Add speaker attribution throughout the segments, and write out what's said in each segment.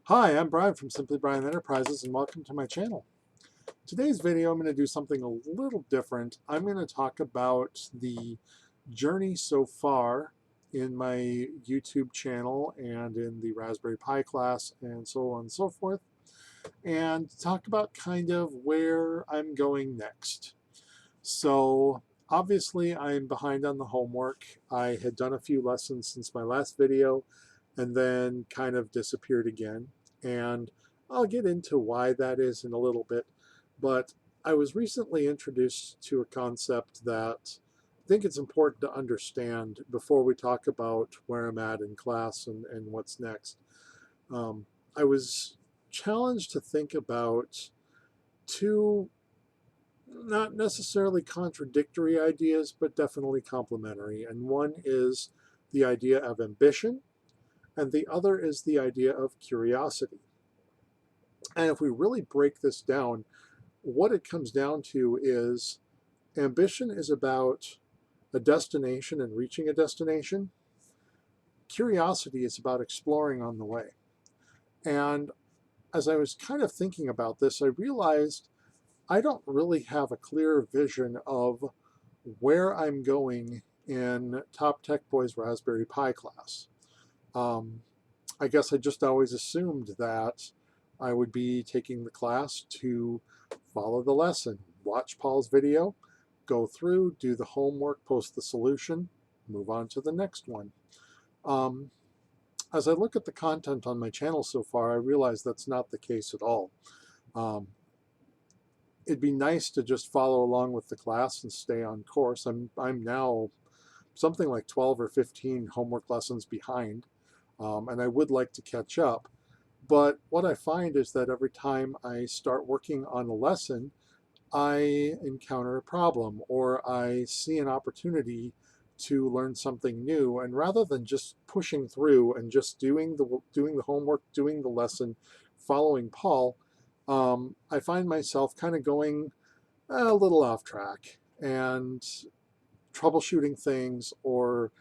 Speaker 1: Hi, I'm Brian from Simply Brian Enterprises and welcome to my channel. Today's video I'm going to do something a little different. I'm going to talk about the journey so far in my YouTube channel and in the Raspberry Pi class and so on and so forth, and talk about kind of where I'm going next. So obviously I'm behind on the homework. I had done a few lessons since my last video and then kind of disappeared again. And I'll get into why that is in a little bit. But I was recently introduced to a concept that I think it's important to understand before we talk about where I'm at in class and what's next. I was challenged to think about two not necessarily contradictory ideas, but definitely complementary. And one is the idea of ambition, and the other is the idea of curiosity. And if we really break this down, what it comes down to is ambition is about a destination and reaching a destination. Curiosity is about exploring on the way. And as I was kind of thinking about this, I realized I don't really have a clear vision of where I'm going in Top Tech Boy's Raspberry Pi class. I guess I just always assumed that I would be taking the class to follow the lesson, watch Paul's video, go through, do the homework, post the solution, move on to the next one. As I look at the content on my channel so far, I realize that's not the case at all. It'd be nice to just follow along with the class and stay on course. I'm now something like 12 or 15 homework lessons behind, and I would like to catch up. But what I find is that every time I start working on a lesson, I encounter a problem or I see an opportunity to learn something new. And rather than just pushing through and just doing the homework, doing the lesson, following Paul, I find myself kind of going a little off track and troubleshooting things, or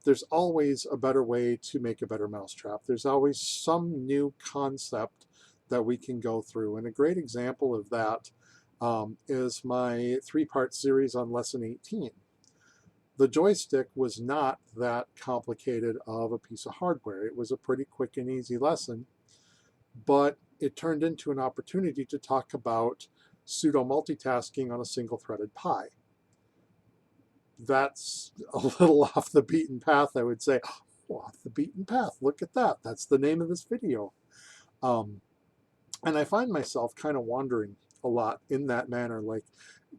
Speaker 1: there's always a better way to make a better mousetrap. There's always some new concept that we can go through. And a great example of that is my three-part series on Lesson 18. The joystick was not that complicated of a piece of hardware. It was a pretty quick and easy lesson, but it turned into an opportunity to talk about pseudo multitasking on a single-threaded Pi. That's a little off the beaten path, I would say. Oh, off the beaten path, look at that. That's the name of this video. And I find myself kind of wandering a lot in that manner, like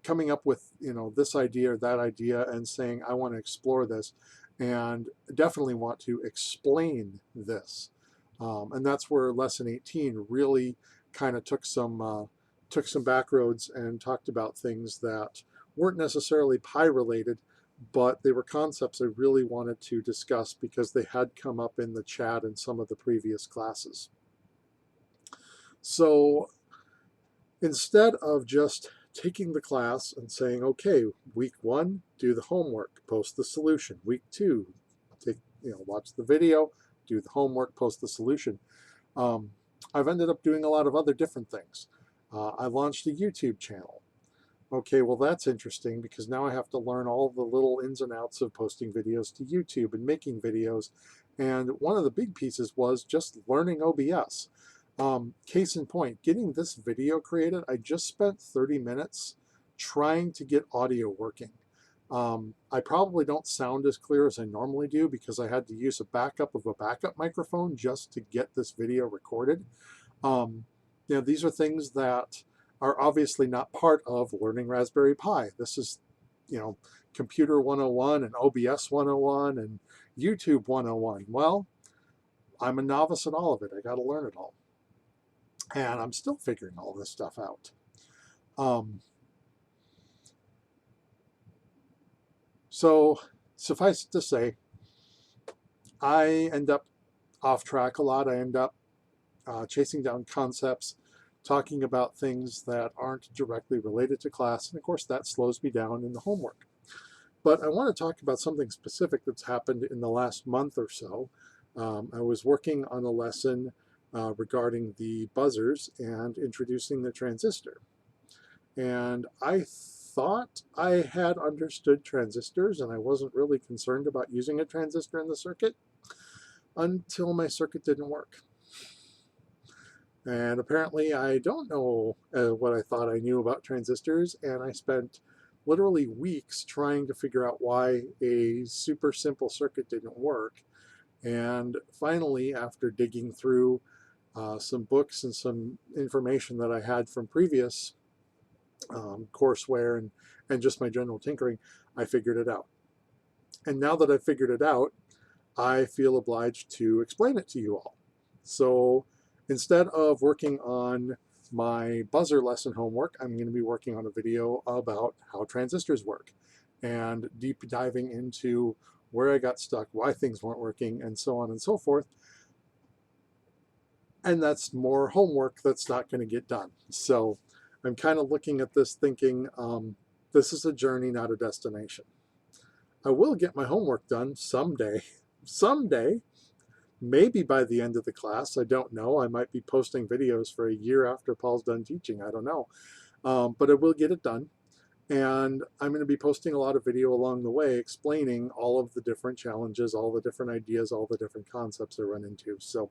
Speaker 1: coming up with, this idea or that idea and saying, I want to explore this and definitely want to explain this. And that's where Lesson 18 really kind of took some back roads and talked about things that weren't necessarily Pi related, but they were concepts I really wanted to discuss because they had come up in the chat in some of the previous classes. So instead of just taking the class and saying, okay, week 1, do the homework, post the solution. Week 2, watch the video, do the homework, post the solution. I've ended up doing a lot of other different things. I launched a YouTube channel. Okay, well that's interesting because now I have to learn all the little ins and outs of posting videos to YouTube and making videos. And one of the big pieces was just learning OBS. Case in point, getting this video created, I just spent 30 minutes trying to get audio working. I probably don't sound as clear as I normally do because I had to use a backup of a backup microphone just to get this video recorded. These are things that are obviously not part of learning Raspberry Pi. This is, Computer 101 and OBS 101 and YouTube 101. Well, I'm a novice at all of it. I got to learn it all. And I'm still figuring all this stuff out. So suffice it to say, I end up off track a lot. I end up chasing down concepts, talking about things that aren't directly related to class. And of course, that slows me down in the homework. But I want to talk about something specific that's happened in the last month or so. I was working on a lesson regarding the buzzers and introducing the transistor. And I thought I had understood transistors and I wasn't really concerned about using a transistor in the circuit until my circuit didn't work. And apparently I don't know what I thought I knew about transistors, and I spent literally weeks trying to figure out why a super simple circuit didn't work. And finally, after digging through some books and some information that I had from previous courseware and just my general tinkering, I figured it out. And now that I've figured it out, I feel obliged to explain it to you all. So instead of working on my buzzer lesson homework, I'm going to be working on a video about how transistors work and deep diving into where I got stuck, why things weren't working, and so on and so forth. And that's more homework that's not going to get done. So I'm kind of looking at this thinking, this is a journey, not a destination. I will get my homework done someday. Someday, maybe by the end of the class, I don't know. I might be posting videos for a year after Paul's done teaching, I don't know. But I will get it done. And I'm going to be posting a lot of video along the way explaining all of the different challenges, all the different ideas, all the different concepts I run into. So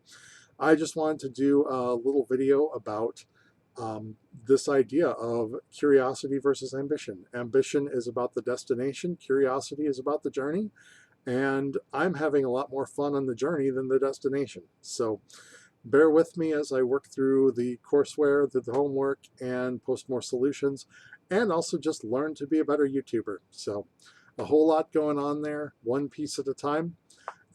Speaker 1: I just wanted to do a little video about this idea of curiosity versus ambition. Ambition is about the destination, curiosity is about the journey, and I'm having a lot more fun on the journey than the destination. So bear with me as I work through the courseware, the homework, and post more solutions, and also just learn to be a better YouTuber. So a whole lot going on there, one piece at a time.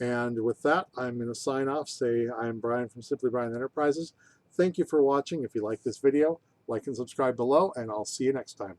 Speaker 1: And with that, I'm going to sign off, say I'm Brian from Simply Brian Enterprises. Thank you for watching. If you like this video, like and subscribe below, and I'll see you next time.